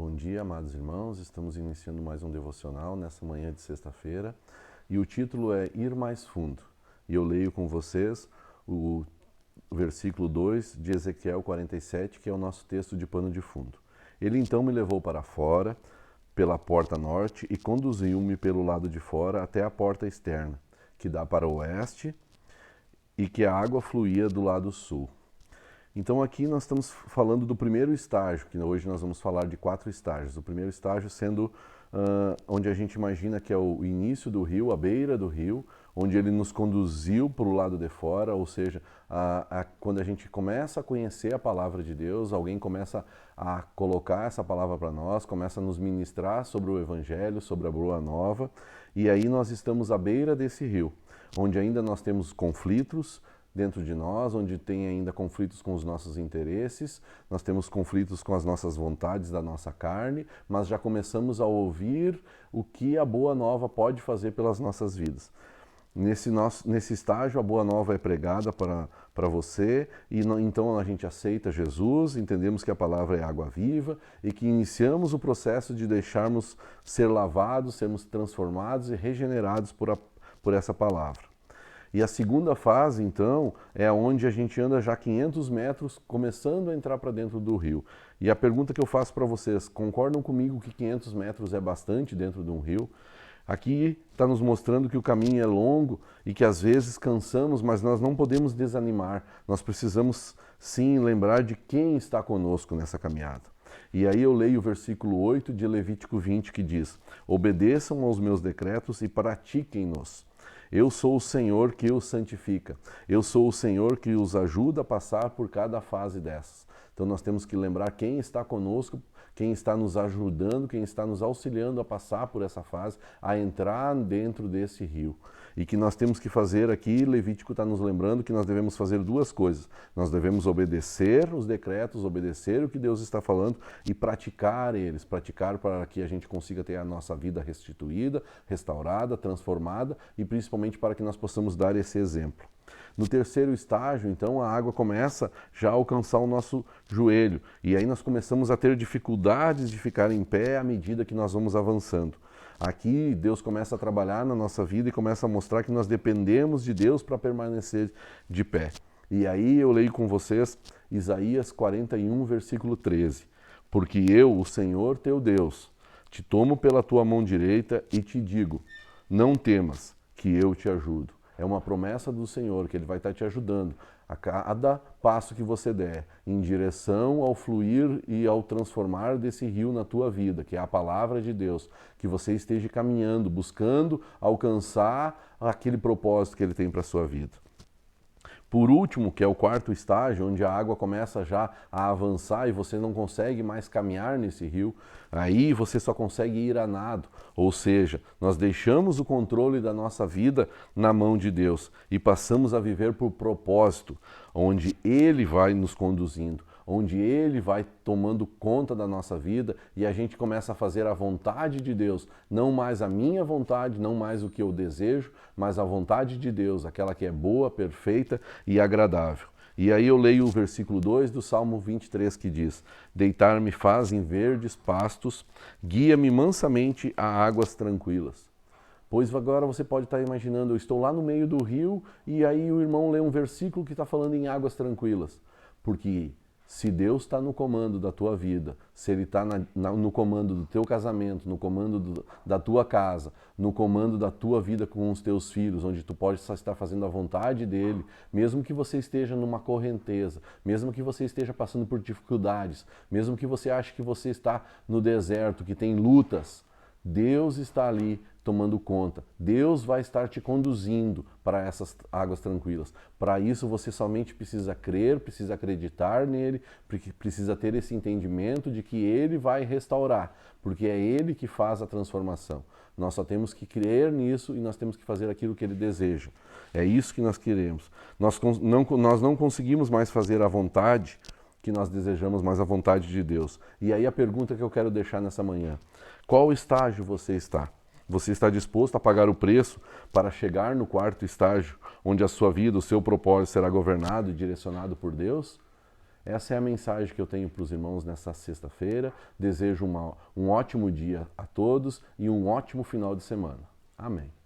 Bom dia, amados irmãos. Estamos iniciando mais um devocional nessa manhã de sexta-feira e o título é Ir Mais Fundo. E eu leio com vocês o versículo 2 de Ezequiel 47, que é o nosso texto de pano de fundo. Ele então me levou para fora, pela porta norte, e conduziu-me pelo lado de fora até a porta externa, que dá para o oeste, e que a água fluía do lado sul. Então aqui nós estamos falando do primeiro estágio, que hoje nós vamos falar de 4 estágios. O primeiro estágio sendo onde a gente imagina que é o início do rio, a beira do rio, onde ele nos conduziu para o lado de fora, ou seja, quando a gente começa a conhecer a palavra de Deus, alguém começa a colocar essa palavra para nós, começa a nos ministrar sobre o Evangelho, sobre a Boa Nova, e aí nós estamos à beira desse rio, onde ainda nós temos conflitos dentro de nós, onde tem ainda conflitos com os nossos interesses, nós temos conflitos com as nossas vontades da nossa carne, mas já começamos a ouvir o que a Boa Nova pode fazer pelas nossas vidas. Nesse estágio, a Boa Nova é pregada para você e então a gente aceita Jesus, entendemos que a palavra é água viva e que iniciamos o processo de deixarmos ser lavados, sermos transformados e regenerados por essa palavra. E a segunda fase, então, é onde a gente anda já 500 metros, começando a entrar para dentro do rio. E a pergunta que eu faço para vocês, concordam comigo que 500 metros é bastante dentro de um rio? Aqui está nos mostrando que o caminho é longo e que às vezes cansamos, mas nós não podemos desanimar. Nós precisamos sim lembrar de quem está conosco nessa caminhada. E aí eu leio o versículo 8 de Levítico 20 que diz: obedeçam aos meus decretos e pratiquem-nos. Eu sou o Senhor que os santifica. Eu sou o Senhor que os ajuda a passar por cada fase dessas. Então nós temos que lembrar quem está conosco, quem está nos ajudando, quem está nos auxiliando a passar por essa fase, a entrar dentro desse rio. E que nós temos que fazer aqui, Levítico está nos lembrando que nós devemos fazer 2 coisas. Nós devemos obedecer os decretos, obedecer o que Deus está falando e praticar eles. Praticar para que a gente consiga ter a nossa vida restituída, restaurada, transformada e principalmente para que nós possamos dar esse exemplo. No terceiro estágio, então, a água começa já a alcançar o nosso joelho. E aí nós começamos a ter dificuldades de ficar em pé à medida que nós vamos avançando. Aqui Deus começa a trabalhar na nossa vida e começa a mostrar que nós dependemos de Deus para permanecer de pé. E aí eu leio com vocês Isaías 41, versículo 13. Porque eu, o Senhor teu Deus, te tomo pela tua mão direita e te digo, não temas, que eu te ajudo. É uma promessa do Senhor, que Ele vai estar te ajudando a cada passo que você der, em direção ao fluir e ao transformar desse rio na tua vida, que é a palavra de Deus, que você esteja caminhando, buscando alcançar aquele propósito que Ele tem para a sua vida. Por último, que é o 4º estágio, onde a água começa já a avançar e você não consegue mais caminhar nesse rio, aí você só consegue ir a nado. Ou seja, nós deixamos o controle da nossa vida na mão de Deus e passamos a viver por propósito, onde Ele vai nos conduzindo, onde Ele vai tomando conta da nossa vida e a gente começa a fazer a vontade de Deus, não mais a minha vontade, não mais o que eu desejo, mas a vontade de Deus, aquela que é boa, perfeita e agradável. E aí eu leio o versículo 2 do Salmo 23 que diz: deitar-me faz em verdes pastos, guia-me mansamente a águas tranquilas. Pois agora você pode estar imaginando, eu estou lá no meio do rio e aí o irmão lê um versículo que está falando em águas tranquilas. Porque se Deus está no comando da tua vida, se Ele está no comando do teu casamento, no comando da tua casa, no comando da tua vida com os teus filhos, onde tu pode estar fazendo a vontade dEle, mesmo que você esteja numa correnteza, mesmo que você esteja passando por dificuldades, mesmo que você ache que você está no deserto, que tem lutas, Deus está ali tomando conta. Deus vai estar te conduzindo para essas águas tranquilas. Para isso você somente precisa crer, precisa acreditar nele, precisa ter esse entendimento de que Ele vai restaurar, porque é Ele que faz a transformação. Nós só temos que crer nisso e nós temos que fazer aquilo que Ele deseja. É isso que nós queremos. Nós não conseguimos mais fazer a vontade que nós desejamos, mas a vontade de Deus. E aí a pergunta que eu quero deixar nessa manhã: qual estágio você está? Você está disposto a pagar o preço para chegar no 4º estágio, onde a sua vida, o seu propósito será governado e direcionado por Deus? Essa é a mensagem que eu tenho para os irmãos nessa sexta-feira. Desejo um ótimo dia a todos e um ótimo final de semana. Amém.